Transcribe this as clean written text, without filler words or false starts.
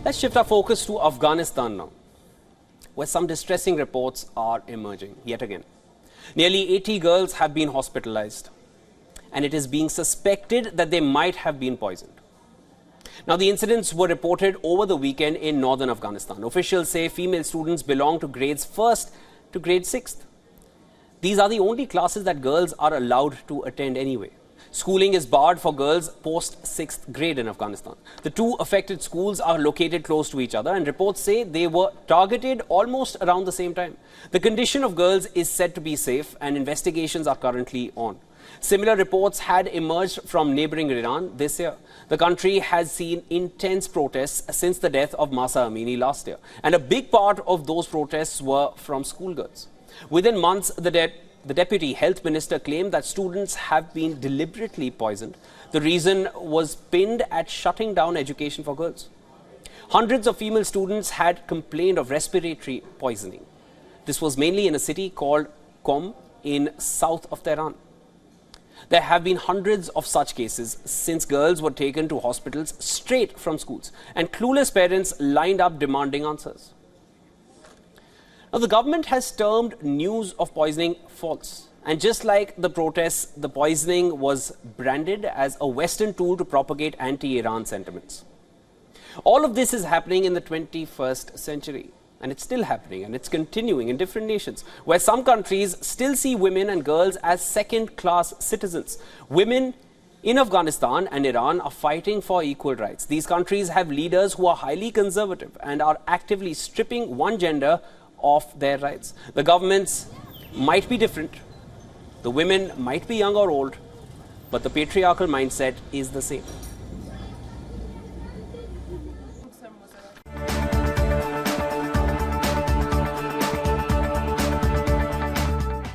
Let's shift our focus to Afghanistan now, where some distressing reports are emerging yet again. Nearly 80 girls have been hospitalized, and it is being suspected that they might have been poisoned. Now, the incidents were reported over the weekend in northern Afghanistan. Officials say female students belong to grades 1st to grade 6th. These are the only classes that girls are allowed to attend anyway. Schooling is barred for girls post 6th grade in Afghanistan. The two affected schools are located close to each other, and reports say they were targeted almost around the same time. The condition of girls is said to be safe, and investigations are currently on. Similar reports had emerged from neighbouring Iran this year. The country has seen intense protests since the death of Mahsa Amini last year, and a big part of those protests were from schoolgirls. Within months, the Deputy Health Minister claimed that students have been deliberately poisoned. The reason was pinned at shutting down education for girls. Hundreds of female students had complained of respiratory poisoning. This was mainly in a city called Qom in south of Tehran. There have been hundreds of such cases since girls were taken to hospitals straight from schools, and clueless parents lined up demanding answers. Now, the government has termed news of poisoning false. And just like the protests, the poisoning was branded as a Western tool to propagate anti-Iran sentiments. All of this is happening in the 21st century. And it's still happening, and it's continuing in different nations, where some countries still see women and girls as second-class citizens. Women in Afghanistan and Iran are fighting for equal rights. These countries have leaders who are highly conservative and are actively stripping one gender of their rights. The governments might be different, the women might be young or old, but the patriarchal mindset is the same.